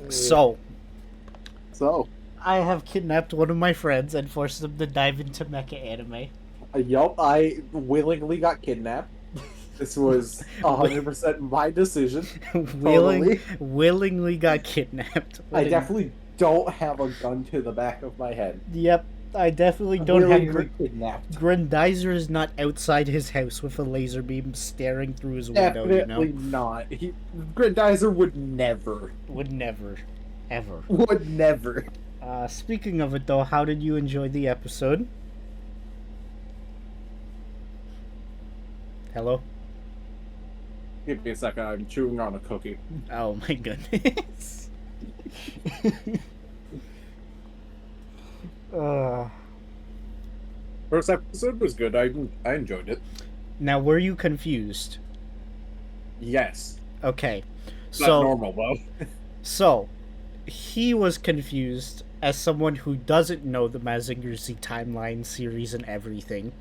So, So, I have kidnapped one of my friends and forced him to dive into mecha anime. yup, I willingly got kidnapped. This was 100% my decision. Totally. Willingly got kidnapped. I definitely don't have a gun to the back of my head. Yep, I definitely don't have. Willingly kidnapped. Grendizer is not outside his house with a laser beam staring through his window, Definitely not. Grendizer would never. Would never. Ever. Would never. Speaking of it, though, how did you enjoy the episode? Hello? Give me a second, I'm chewing on a cookie. Oh my goodness. First episode was good, I enjoyed it. Now, were you confused? Yes. Okay. Not normal, though. So, he was confused as someone who doesn't know the Mazinger Z timeline series and everything.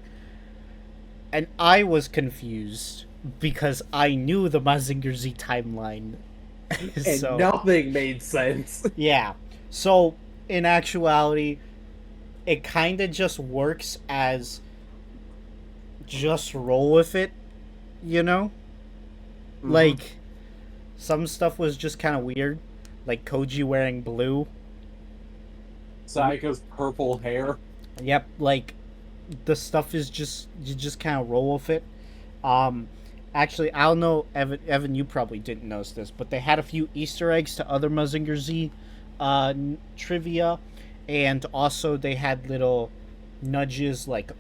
And I was confused because I knew the Mazinger Z timeline. And nothing made sense. Yeah. So, in actuality, it kind of just works as just roll with it, you know? Mm-hmm. Like, some stuff was just kind of weird. Like Koji wearing blue. Sayaka's purple hair. Yep, like, the stuff is just, you just kind of roll with it. Actually, I don't know, Evan, you probably didn't notice this, but they had a few Easter eggs to other Mazinger Z trivia, and also they had little nudges like,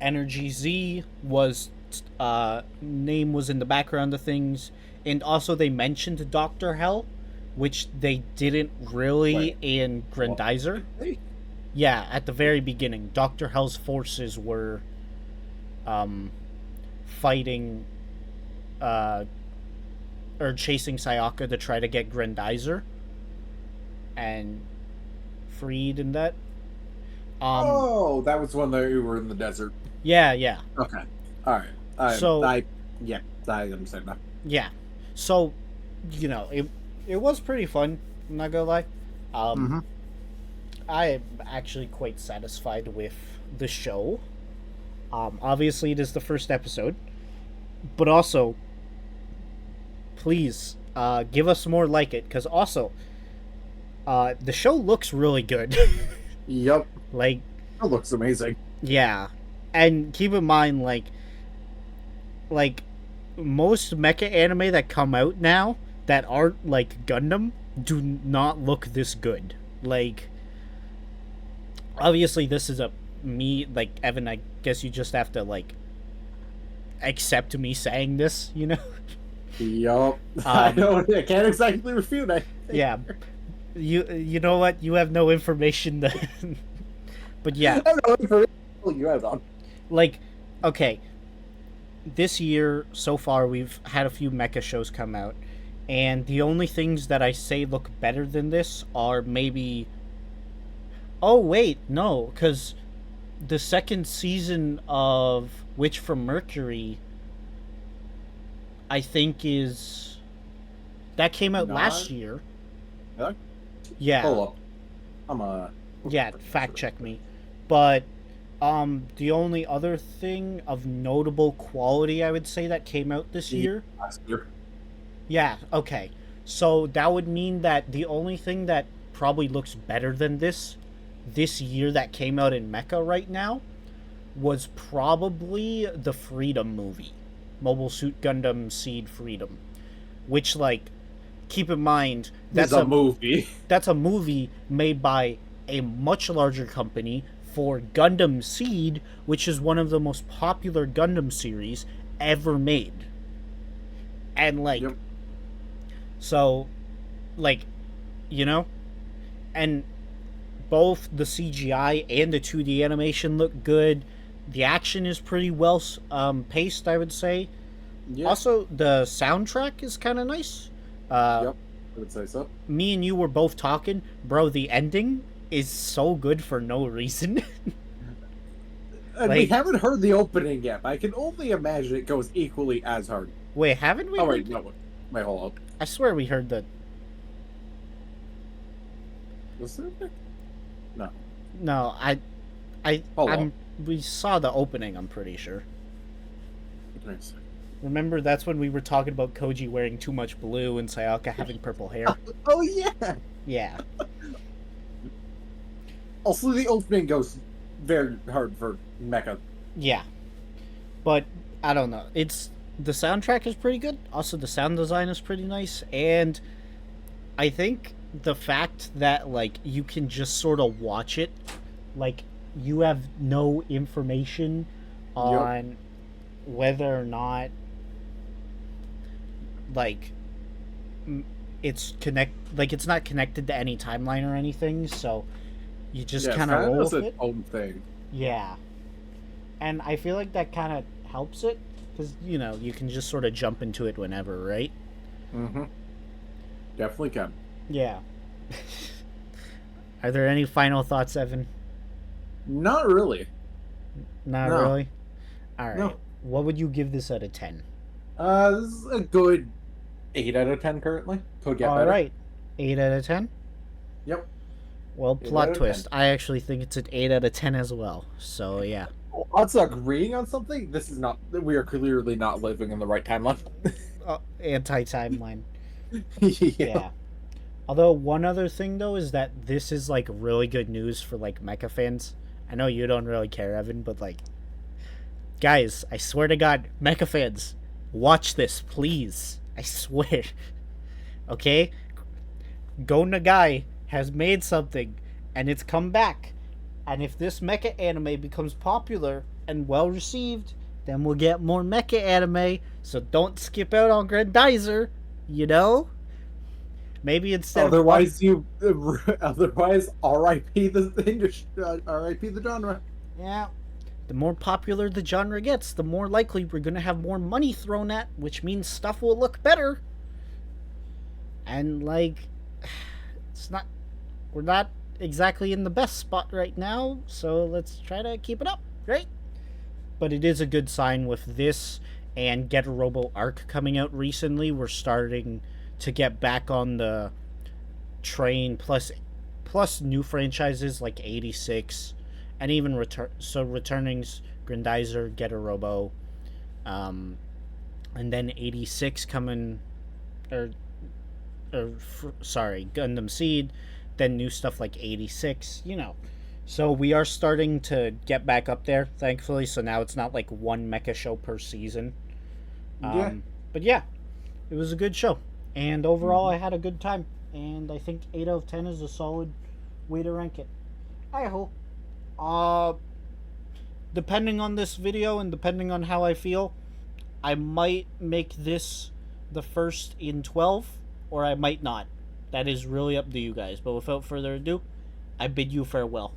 Energy Z was, name was in the background of things, and also they mentioned Dr. Hell, which they didn't really in Grendizer. Yeah, at the very beginning, Dr. Hell's forces were fighting or chasing Sayaka to try to get Grendizer and freed and that. That was when they were in the desert. Yeah. Okay. Alright. I understand that. Yeah. So, you know, it was pretty fun, I'm not gonna lie. I am actually quite satisfied with the show. Obviously, it is the first episode, but also, please give us more like it, because also, the show looks really good. Yep. Like, it looks amazing. Yeah, and keep in mind, like most mecha anime that come out now that aren't like Gundam do not look this good. Like, obviously, this is like, Evan, I guess you just have to, like, accept me saying this, you know? Yup. I can't exactly refute it. Yeah. You know what? You have no information to... But yeah. I have no information you have on. Like, okay. This year, so far, we've had a few mecha shows come out, and the only things that I say look better than this are maybe... Oh, wait, no, because the second season of Witch from Mercury, I think is... That came out last year. Really? Yeah. Hold up. Yeah, fact check me. But, the only other thing of notable quality, I would say, that came out this year... Last year. Yeah, okay. So that would mean that the only thing that probably looks better than this year that came out in Mecha right now was probably the Freedom movie. Mobile Suit Gundam Seed Freedom. Which, like, keep in mind, that's a movie. That's a movie made by a much larger company for Gundam Seed, which is one of the most popular Gundam series ever made. And, like... Yep. So, like, you know? And both the CGI and the 2D animation look good. The action is pretty well paced, I would say. Yep. Also, the soundtrack is kind of nice. Yep, I would say so. Me and you were both talking. Bro, the ending is so good for no reason. And we haven't heard the opening yet. I can only imagine it goes equally as hard. Wait, haven't we? Oh, wait, no. Wait, hold up. I swear we heard the. Was there? No. No, I, Hold I'm. on. We saw the opening. I'm pretty sure. Nice. Remember, that's when we were talking about Koji wearing too much blue and Sayaka having purple hair. Oh yeah. Yeah, Also, the opening goes very hard for Mecha. yeah. But I don't know. It's the soundtrack is pretty good. Also, the sound design is pretty nice, and I think the fact that like you can just sort of watch it, like you have no information on whether or not like it's not connected to any timeline or anything, so you just Yeah, kind of kind roll of with its it. own thing. Yeah, and I feel like that kind of helps it because you can just sort of jump into it whenever, right? Mm-hmm. Definitely can. Yeah. Are there any final thoughts, Evan? Not really. Not No. really. All right. No. What would you give this out of 10? This is a good 8 out of 10 currently. Could get All better. right. 8 out of 10? Yep. Well, 8 out plot of twist. I actually think it's an 8 out of 10 as well. So, yeah. Us agreeing on something. This is not. We are clearly not living in the right timeline. Anti-timeline. Yeah. Yeah. Although, one other thing, though, is that this is, like, really good news for, like, mecha fans. I know you don't really care, Evan, but, like, guys, I swear to God, mecha fans, watch this, please. I swear. Okay? Go Nagai has made something, and it's come back. And if this mecha anime becomes popular and well received, then we'll get more mecha anime. So don't skip out on Grendizer, you know? Maybe instead Otherwise, otherwise, R.I.P. the industry, R.I.P. the genre. yeah, the more popular the genre gets, the more likely we're gonna have more money thrown at, which means stuff will look better. And like, we're not exactly in the best spot right now, so let's try to keep it up, right? But it is a good sign with this and Get a Robo Arc coming out recently. We're starting to get back on the train, plus new franchises like 86 and even returnings Grendizer, Get a Robo, and then 86 coming, or sorry, Gundam Seed, then new stuff like 86, So we are starting to get back up there, thankfully. So now it's not like one mecha show per season. Yeah. But yeah, it was a good show. And overall, I had a good time. And I think 8 out of 10 is a solid way to rank it. I hope. Depending on this video and depending on how I feel, I might make this the first in 12, or I might not. That is really up to you guys. But without further ado, I bid you farewell.